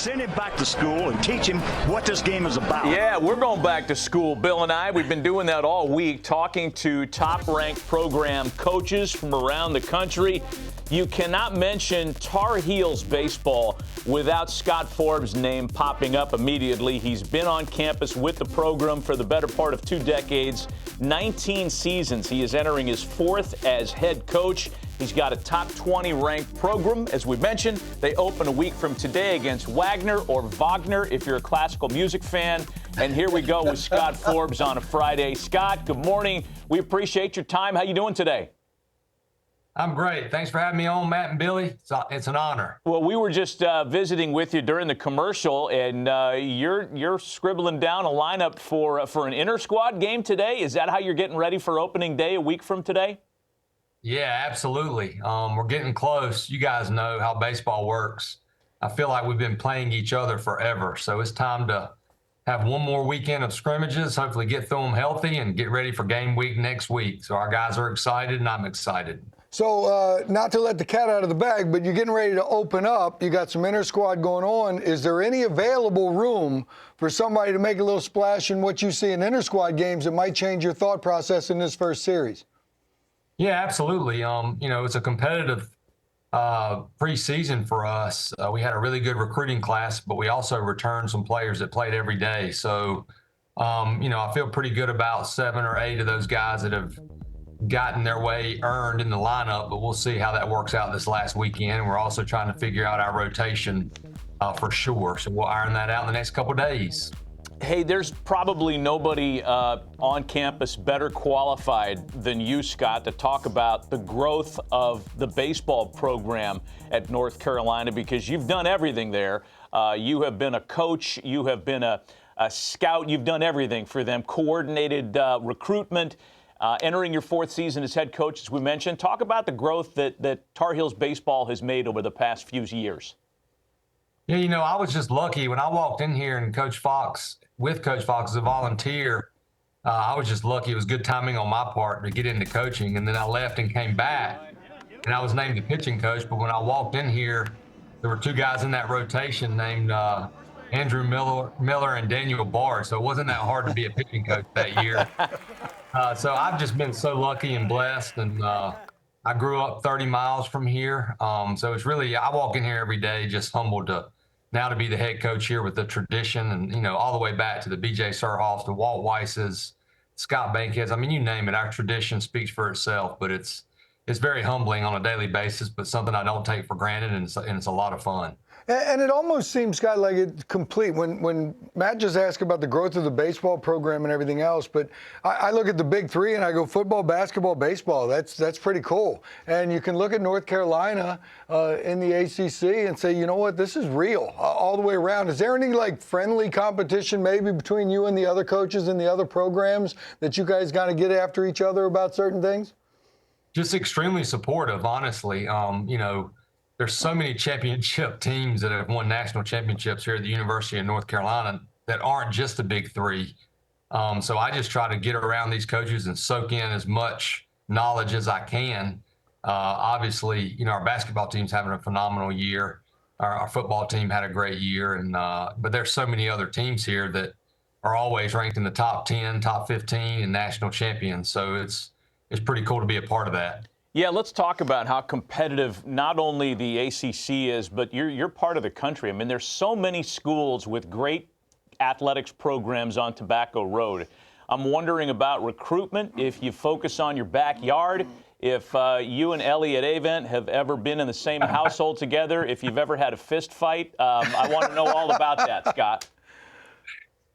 Send him back to school and teach him what this game is about. Yeah, we're going back to school, Bill and I. We've been doing that all week, talking to top-ranked program coaches from around the country. You cannot mention Tar Heels baseball without Scott Forbes' name popping up immediately. He's been on campus with the program for the better part of 2 decades, 19 seasons. He is entering his 4th as head coach. He's got a top 20 ranked program. As we mentioned, they open a week from today against Wagner or Wagner if you're a classical music fan. And here we go with Scott Forbes on a Friday. Scott, good morning. We appreciate your time. How you doing today? I'm great. Thanks for having me on, Matt and Billy. It's an honor. Well, we were just visiting with you during the commercial, and you're scribbling down a lineup for an inter-squad game today. Is that how you're getting ready for opening day a week from today? Yeah, absolutely. We're getting close. You guys know how baseball works. I feel like we've been playing each other forever, so it's time to have one more weekend of scrimmages, hopefully get through them healthy, and get ready for game week next week. So our guys are excited, and I'm excited. So not to let the cat out of the bag, but you're getting ready to open up. You got some inter-squad going on. Is there any available room for somebody to make a little splash in what you see in inter-squad games that might change your thought process in this first series? Yeah, absolutely. It's a competitive preseason for us. We had a really good recruiting class, but we also returned some players that played every day. So, I feel pretty good about 7 or 8 of those guys that have gotten their way earned in the lineup, but we'll see how that works out this last weekend. We're also trying to figure out our rotation for sure. So we'll iron that out in the next couple of days. Hey, there's probably nobody on campus better qualified than you, Scott, to talk about the growth of the baseball program at North Carolina, because you've done everything there. You have been a coach. You have been a scout. You've done everything for them, coordinated recruitment, entering your 4th season as head coach, as we mentioned. Talk about the growth that Tar Heels baseball has made over the past few years. Yeah, I was just lucky when I walked in here and with Coach Fox as a volunteer. I was just lucky. It was good timing on my part to get into coaching. And then I left and came back, and I was named the pitching coach. But when I walked in here, there were 2 guys in that rotation named Andrew Miller and Daniel Barr. So it wasn't that hard to be a pitching coach that year. So I've just been so lucky and blessed. And I grew up 30 miles from here. So it's really, I walk in here every day just humbled to be the head coach here with the tradition and, all the way back to the B.J. Surhoffs, the Walt Weisses, Scott Bankheads. I mean, you name it. Our tradition speaks for itself, but it's very humbling on a daily basis, but something I don't take for granted, and it's a lot of fun. And it almost seems, Scott, like it's complete. When Matt just asked about the growth of the baseball program and everything else, but I look at the big 3 and I go football, basketball, baseball. That's pretty cool. And you can look at North Carolina in the ACC and say, you know what, this is real all the way around. Is there any like friendly competition maybe between you and the other coaches and the other programs that you guys got to get after each other about certain things? Just extremely supportive, honestly. There's so many championship teams that have won national championships here at the University of North Carolina that aren't just the big 3. So I just try to get around these coaches and soak in as much knowledge as I can. Obviously, our basketball team's having a phenomenal year. Our football team had a great year, but there's so many other teams here that are always ranked in the top 10, top 15, and national champions. So it's pretty cool to be a part of that. Yeah, let's talk about how competitive not only the ACC is, but you're part of the country. I mean, there's so many schools with great athletics programs on Tobacco Road. I'm wondering about recruitment, if you focus on your backyard, if you and Elliot Avent have ever been in the same household together, if you've ever had a fist fight. I want to know all about that, Scott.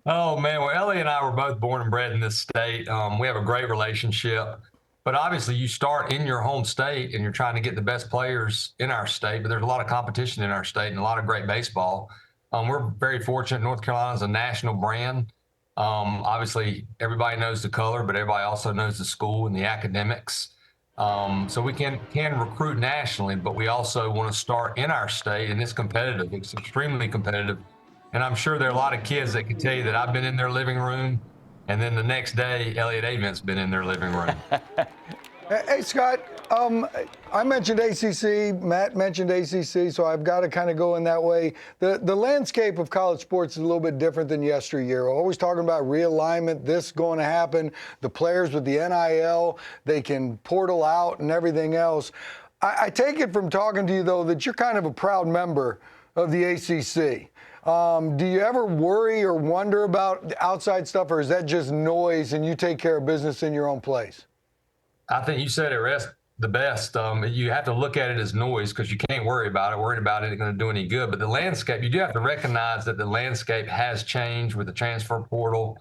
Oh, man. Well, Elliot and I were both born and bred in this state. We have a great relationship. But obviously, you start in your home state and you're trying to get the best players in our state. But there's a lot of competition in our state and a lot of great baseball. We're very fortunate. North Carolina is a national brand. Obviously, everybody knows the color, but everybody also knows the school and the academics. So we can recruit nationally, but we also want to start in our state, and it's competitive. It's extremely competitive. And I'm sure there are a lot of kids that can tell you that I've been in their living room, and then the next day, Elliot Avent's been in their living room. Hey, Scott, I mentioned ACC. Matt mentioned ACC, so I've got to kind of go in that way. The landscape of college sports is a little bit different than yesteryear. We're always talking about realignment, this going to happen, the players with the NIL, they can portal out and everything else. I take it from talking to you, though, that you're kind of a proud member of the ACC. Do you ever worry or wonder about the outside stuff, or is that just noise and you take care of business in your own place? I think you said it the best. You have to look at it as noise because you can't worry about it. Worried about it ain't going to do any good. But the landscape, you do have to recognize that the landscape has changed with the transfer portal,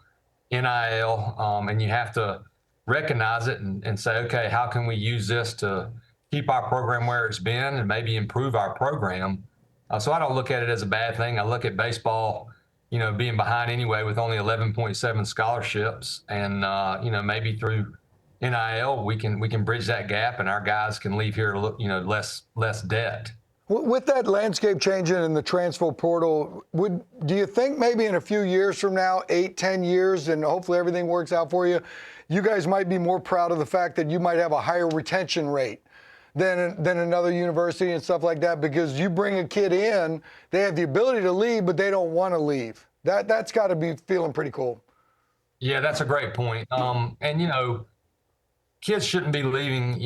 NIL, and you have to recognize it and say, okay, how can we use this to keep our program where it's been and maybe improve our program? So I don't look at it as a bad thing. I look at baseball, being behind anyway with only 11.7 scholarships, and maybe through NIL we can bridge that gap, and our guys can leave here, less debt. With that landscape changing in the transfer portal, do you think maybe in a few years from now, 8-10 years, and hopefully everything works out for you, you guys might be more proud of the fact that you might have a higher retention rate than another university and stuff like that, because you bring a kid in, they have the ability to leave, but they don't want to leave. That's got to be feeling pretty cool. Yeah, that's a great point. Kids shouldn't be leaving.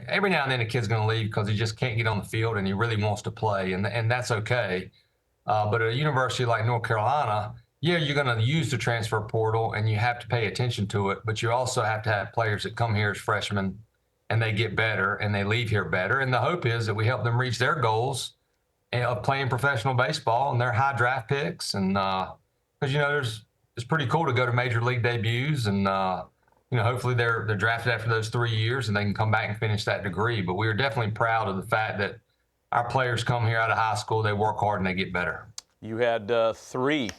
Every now and then a kid's going to leave because he just can't get on the field and he really wants to play, and that's okay. But at a university like North Carolina, yeah, you're going to use the transfer portal and you have to pay attention to it, but you also have to have players that come here as freshmen and they get better and they leave here better. And the hope is that we help them reach their goals of playing professional baseball and their high draft picks. And because it's pretty cool to go to major league debuts, and hopefully they're drafted after those 3 years and they can come back and finish that degree. But we are definitely proud of the fact that our players come here out of high school, they work hard and they get better. You had 3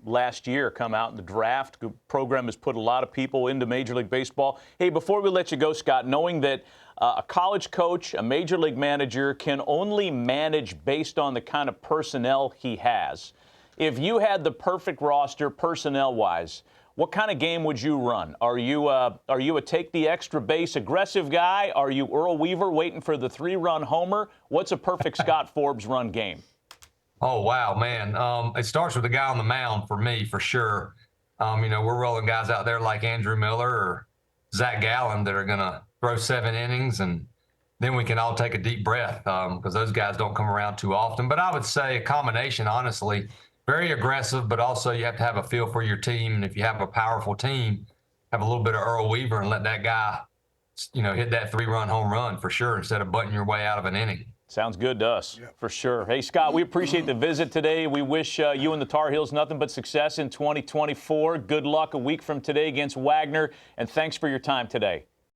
last year come out in the draft. The program has put a lot of people into Major League Baseball. Hey, before we let you go, Scott, knowing that a college coach, a Major League manager can only manage based on the kind of personnel he has, if you had the perfect roster personnel-wise, what kind of game would you run? Are you a take the extra base aggressive guy? Are you Earl Weaver waiting for the 3-run homer? What's a perfect Scott Forbes run game? Oh, wow, man. It starts with the guy on the mound for me, for sure. We're rolling guys out there like Andrew Miller or Zach Gallen that are going to throw 7 innings, and then we can all take a deep breath because those guys don't come around too often. But I would say a combination, honestly, very aggressive, but also you have to have a feel for your team. And if you have a powerful team, have a little bit of Earl Weaver and let that guy, hit that 3-run home run for sure instead of butting your way out of an inning. Sounds good to us, for sure. Hey, Scott, we appreciate the visit today. We wish you and the Tar Heels nothing but success in 2024. Good luck a week from today against Wagner, and thanks for your time today.